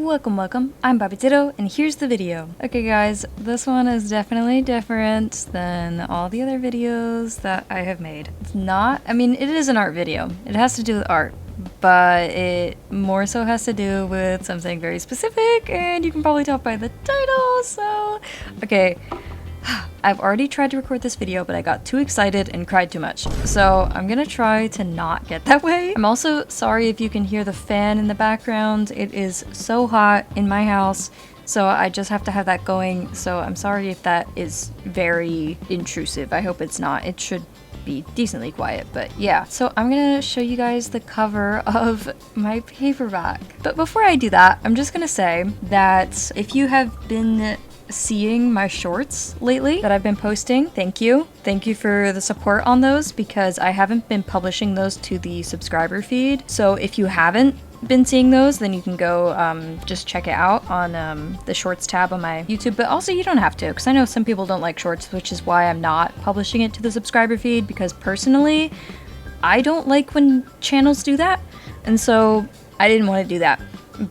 Welcome, I'm Bobby Ditto, and here's the video. Okay guys, this one is definitely different than all the other videos that I have made. It's not, I mean, it is an art video. It has to do with art, but it more so has to do with something very specific, and you can probably tell by the title, so... Okay, I've already tried to record this video, but I got too excited and cried too much. So I'm gonna try to not get that way. I'm also sorry if you can hear the fan in the background. It is so hot in my house, so I just have to have that going. So I'm sorry if that is very intrusive. I hope it's not. It should be decently quiet, but yeah. So I'm gonna show you guys the cover of my paperback. But before I do that, I'm just gonna say that if you have been seeing my shorts lately that I've been posting, thank you. Thank you for the support on those, because I haven't been publishing those to the subscriber feed. So if you haven't been seeing those, then you can go just check it out on the shorts tab on my YouTube. But also you don't have to, because I know some people don't like shorts, which is why I'm not publishing it to the subscriber feed, because personally I don't like when channels do that, and so I didn't want to do that.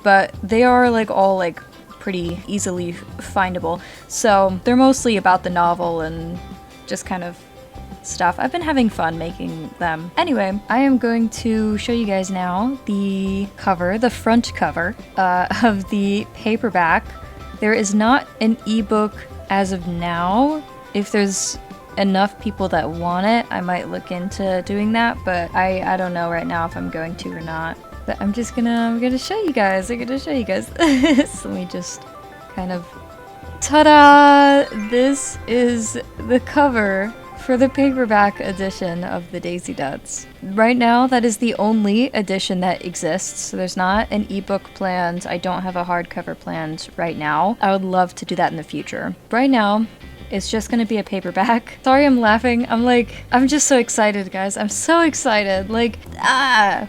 But they are like all like pretty easily findable, so they're mostly about the novel and just kind of stuff. I've been having fun making them. Anyway, I am going to show you guys now the cover, the front cover of the paperback. There is not an ebook as of now. If there's enough people that want it, I might look into doing that, but I don't know right now if I'm going to or not. But I'm gonna show you guys. I'm gonna show you guys this. Let me just kind of... Ta-da! This is the cover for the paperback edition of the Daisy Duds. Right now, that is the only edition that exists. So there's not an ebook planned. I don't have a hardcover planned right now. I would love to do that in the future. Right now, it's just gonna be a paperback. Sorry I'm laughing. I'm just so excited, guys. I'm so excited. Like, ah!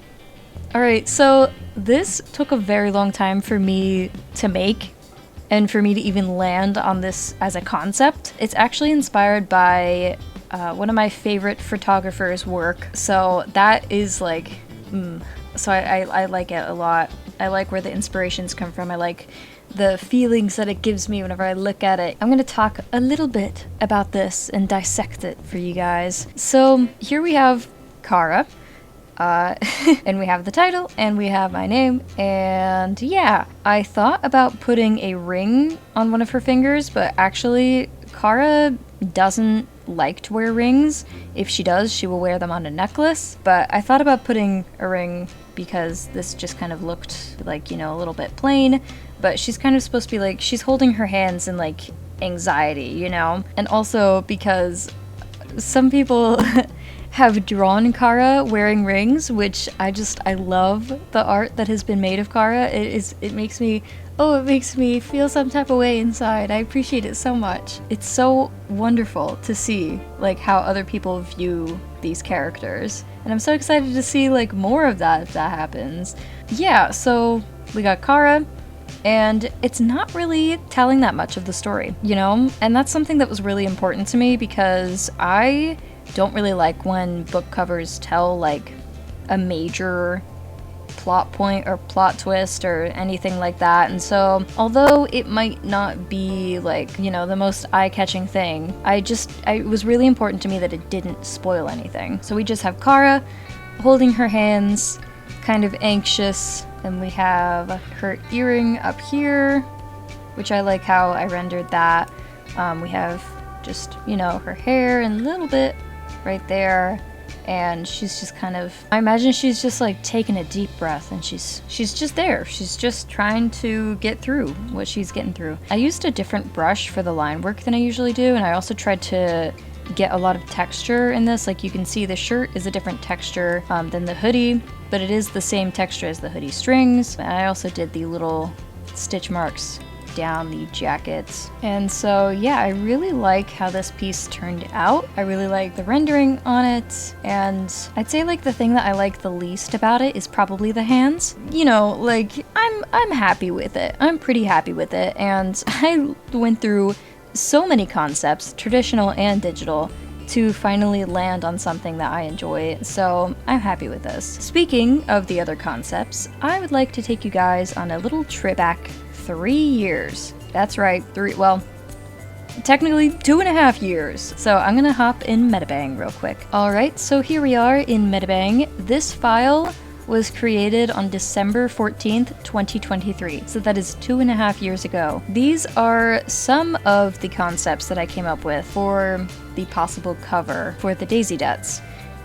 Alright, so this took a very long time for me to make, and for me to even land on this as a concept. It's actually inspired by one of my favorite photographers' work, so that is like, so I like it a lot. I like where the inspirations come from. I like the feelings that it gives me whenever I look at it. I'm gonna talk a little bit about this and dissect it for you guys. So here we have Kara. And we have the title, and we have my name, and yeah. I thought about putting a ring on one of her fingers, but actually, Kara doesn't like to wear rings. If she does, she will wear them on a necklace, but I thought about putting a ring because this just kind of looked like, you know, a little bit plain, but she's kind of supposed to be like, she's holding her hands in like anxiety, you know? And also because some people have drawn Kara wearing rings, which I love the art that has been made of Kara. It makes me feel some type of way inside. I appreciate it so much. It's so wonderful to see like how other people view these characters, and I'm so excited to see like more of that if that happens. Yeah, so we got Kara, and it's not really telling that much of the story, you know? And that's something that was really important to me, because I don't really like when book covers tell like a major plot point or plot twist or anything like that. And so although it might not be like, you know, the most eye-catching thing, it was really important to me that it didn't spoil anything. So we just have Kara holding her hands, kind of anxious, and we have her earring up here, which I like how I rendered that. We have just, you know, her hair and a little bit right there, and she's just kind of, I imagine she's just like taking a deep breath, and she's just there. She's just trying to get through what she's getting through. I used a different brush for the line work than I usually do, and I also tried to get a lot of texture in this. Like you can see the shirt is a different texture than the hoodie, but it is the same texture as the hoodie strings. And I also did the little stitch marks down the jackets. And so yeah, I really like how this piece turned out. I really like the rendering on it, and I'd say like the thing that I like the least about it is probably the hands. You know, like I'm happy with it. I'm pretty happy with it, and I went through so many concepts, traditional and digital, to finally land on something that I enjoy, so I'm happy with this. Speaking of the other concepts, I would like to take you guys on a little trip back 3 years. That's right, technically 2.5 years. So I'm gonna hop in Metabang real quick. Alright, so here we are in Metabang. This file was created on December 14th, 2023. So that is 2.5 years ago. These are some of the concepts that I came up with for the possible cover for the Daisy Duets.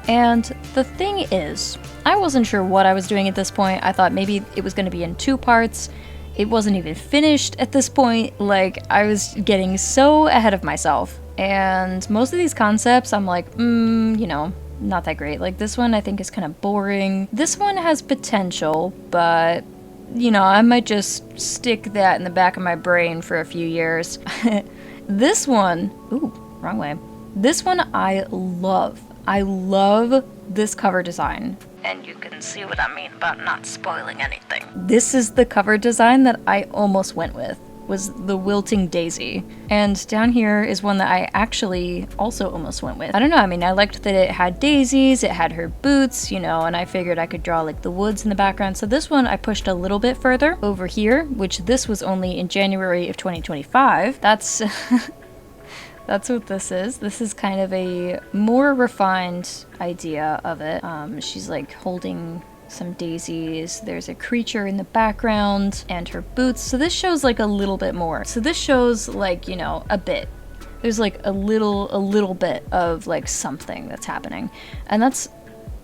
And the thing is, I wasn't sure what I was doing at this point. I thought maybe it was gonna be in 2 parts. It wasn't even finished at this point. Like, I was getting so ahead of myself. And most of these concepts, I'm like, you know, not that great. Like, this one I think is kind of boring. This one has potential, but, you know, I might just stick that in the back of my brain for a few years. This one, ooh, wrong way. This one I love. I love this cover design. And you can see what I mean about not spoiling anything. This is the cover design that I almost went with, was the Wilting Daisy. And down here is one that I actually also almost went with. I don't know, I mean, I liked that it had daisies, it had her boots, you know, and I figured I could draw like the woods in the background. So this one I pushed a little bit further over here, which this was only in January of 2025. That's That's what this is. This is kind of a more refined idea of it. She's like holding some daisies. There's a creature in the background and her boots. So this shows like a little bit more. So this shows like, you know, a bit. There's like a little bit of like something that's happening. And that's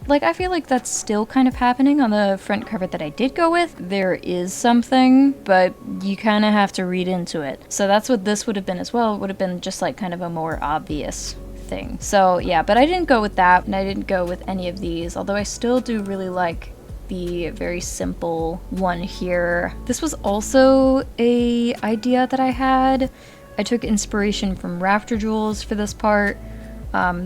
like, I feel like that's still kind of happening on the front cover that I did go with. There is something, but you kind of have to read into it. So that's what this would have been as well. It would have been just like kind of a more obvious thing. So yeah, but I didn't go with that, and I didn't go with any of these, although I still do really like the very simple one here. This was also a idea that I had. I took inspiration from Rafter Jewels for this part.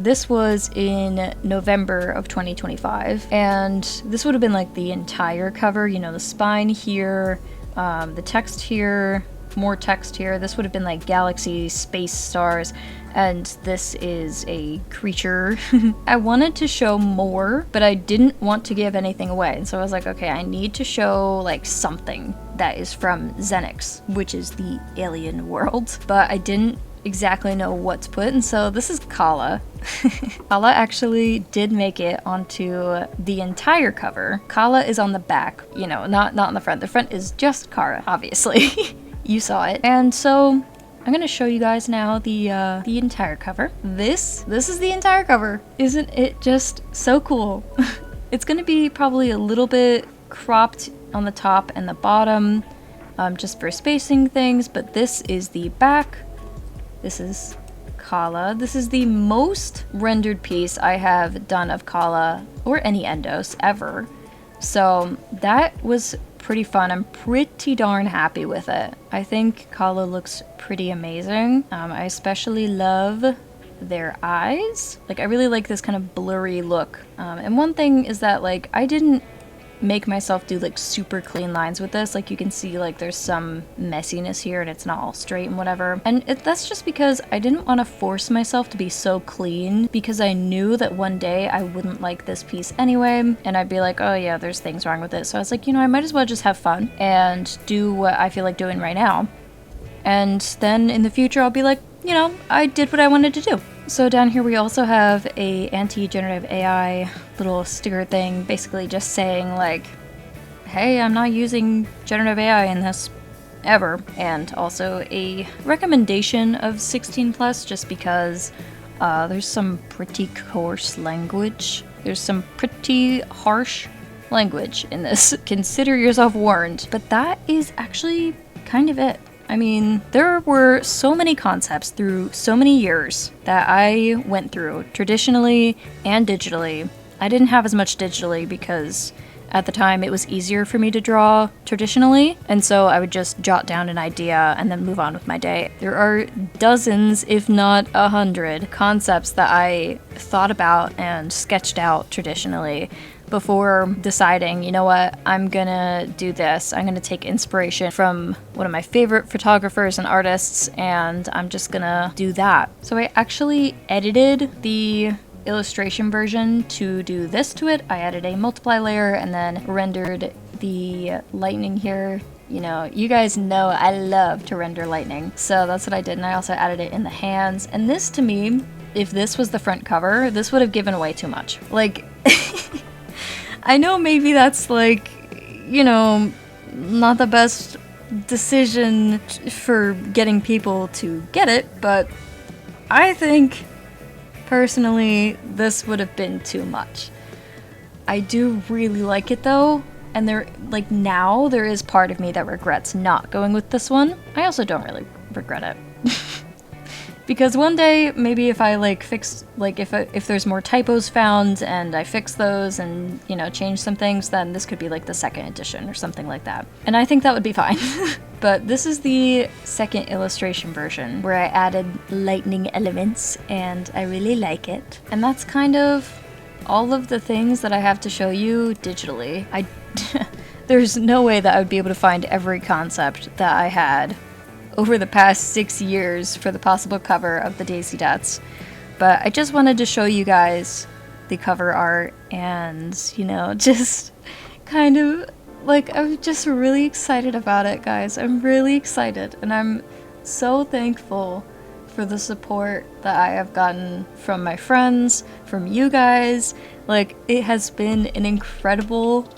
This was in November of 2025, and this would have been like the entire cover, you know, the spine here, the text here, more text here. This would have been like galaxies, space, stars, and this is a creature. I wanted to show more, but I didn't want to give anything away, and so I was like, okay, I need to show like something that is from Xenix, which is the alien world, but I didn't exactly know what to put, and so this is Kala. Kala actually did make it onto the entire cover. Kala is on the back, you know, not on the front. The front is just Kara, obviously. You saw it. And so I'm gonna show you guys now the entire cover. This is the entire cover. Isn't it just so cool? It's gonna be probably a little bit cropped on the top and the bottom, just for spacing things, but this is the back. This is Kala. This is the most rendered piece I have done of Kala or any Endos ever. So that was pretty fun. I'm pretty darn happy with it. I think Kala looks pretty amazing. I especially love their eyes. Like, I really like this kind of blurry look. And one thing is that, like, I didn't make myself do like super clean lines with this. Like, you can see like there's some messiness here and it's not all straight and whatever, and that's just because I didn't want to force myself to be so clean, because I knew that one day I wouldn't like this piece anyway and I'd be like, oh yeah, there's things wrong with it. So I was like, you know, I might as well just have fun and do what I feel like doing right now, and then in the future I'll be like, you know, I did what I wanted to do. So down here we also have a anti-generative AI little sticker thing, basically just saying like, hey, I'm not using generative AI in this ever, and also a recommendation of 16 plus, just because there's some pretty coarse language. There's some pretty harsh language in this. Consider yourself warned. But that is actually kind of it. I mean, there were so many concepts through so many years that I went through, traditionally and digitally. I didn't have as much digitally because at the time it was easier for me to draw traditionally, and so I would just jot down an idea and then move on with my day. There are dozens, if not 100, concepts that I thought about and sketched out traditionally. before deciding, you know what, I'm gonna do this. I'm gonna take inspiration from one of my favorite photographers and artists, and I'm just gonna do that. So I actually edited the illustration version to do this to it. I added a multiply layer and then rendered the lightning here. You know, you guys know I love to render lightning, so that's what I did, and I also added it in the hands. And this, to me, if this was the front cover, this would have given away too much. Like, I know maybe that's like, you know, not the best decision for getting people to get it, but I think, personally, this would have been too much. I do really like it though, and now there is part of me that regrets not going with this one. I also don't really regret it. Because one day, maybe if I if there's more typos found and I fix those and, you know, change some things, then this could be like the second edition or something like that. And I think that would be fine. But this is the second illustration version where I added lightning elements and I really like it. And that's kind of all of the things that I have to show you digitally. There's no way that I would be able to find every concept that I had over the past 6 years for the possible cover of the Daisy Ducks. But I just wanted to show you guys the cover art and, you know, just kind of, like, I'm just really excited about it, guys. I'm really excited, and I'm so thankful for the support that I have gotten from my friends, from you guys. Like, it has been an incredible,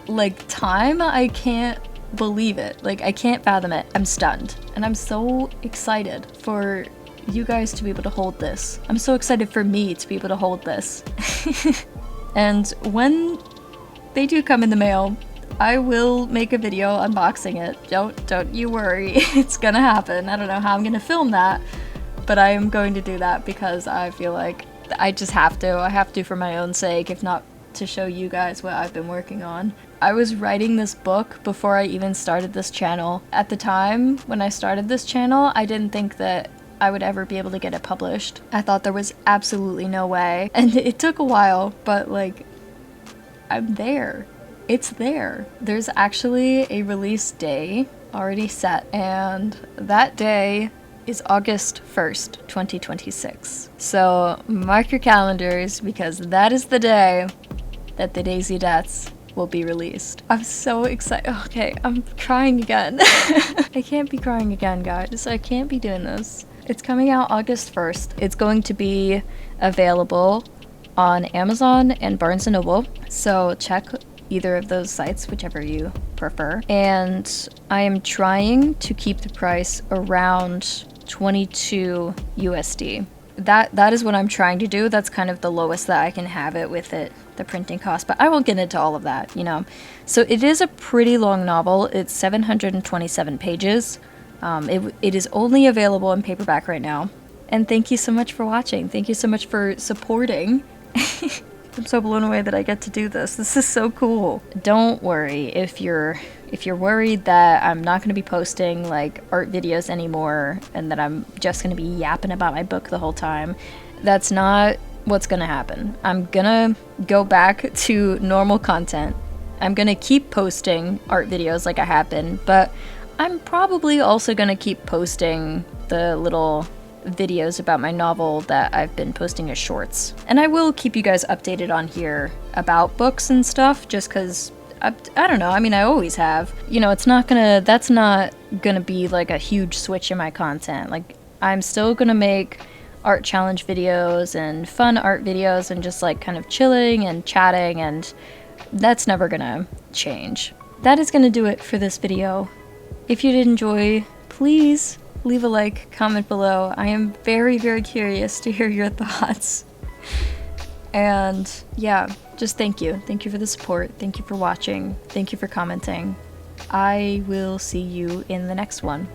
like, time. I can't believe it. Like, I can't fathom it. I'm stunned. And I'm so excited for you guys to be able to hold this. I'm so excited for me to be able to hold this. And when they do come in the mail, I will make a video unboxing it. Don't you worry. It's gonna happen. I don't know how I'm gonna film that, but I am going to do that because I feel like I just have to. I have to for my own sake, if not to show you guys what I've been working on. I was writing this book before I even started this channel. At the time when I started this channel, I didn't think that I would ever be able to get it published. I thought there was absolutely no way. And it took a while, but like, I'm there. It's there. There's actually a release day already set, and that day is August 1st, 2026. So mark your calendars, because that is the day that the Daisy Ducks will be released. I'm so excited. Okay, I'm crying again. I can't be crying again, guys. I can't be doing this. It's coming out August 1st. It's going to be available on Amazon and Barnes & Noble, so check either of those sites, whichever you prefer. And I am trying to keep the price around 22 USD. That is what I'm trying to do. That's kind of the lowest that I can have it with it, the printing cost, but I won't get into all of that, you know. So it is a pretty long novel. It's 727 pages. It is only available in paperback right now. And thank you so much for watching. Thank you so much for supporting. I'm so blown away that I get to do this. This is so cool. Don't worry if you're worried that I'm not going to be posting like art videos anymore and that I'm just going to be yapping about my book the whole time. That's not what's going to happen. I'm going to go back to normal content. I'm going to keep posting art videos like I have been, but I'm probably also going to keep posting the little videos about my novel that I've been posting as shorts. And I will keep you guys updated on here about books and stuff, just because I don't know, I mean, I always have. You know, that's not gonna be like a huge switch in my content. Like, I'm still gonna make art challenge videos and fun art videos and just like kind of chilling and chatting, and that's never gonna change. That is gonna do it for this video. If you did enjoy, please leave a like, comment below. I am very, very curious to hear your thoughts. And yeah, just thank you. Thank you for the support. Thank you for watching. Thank you for commenting. I will see you in the next one.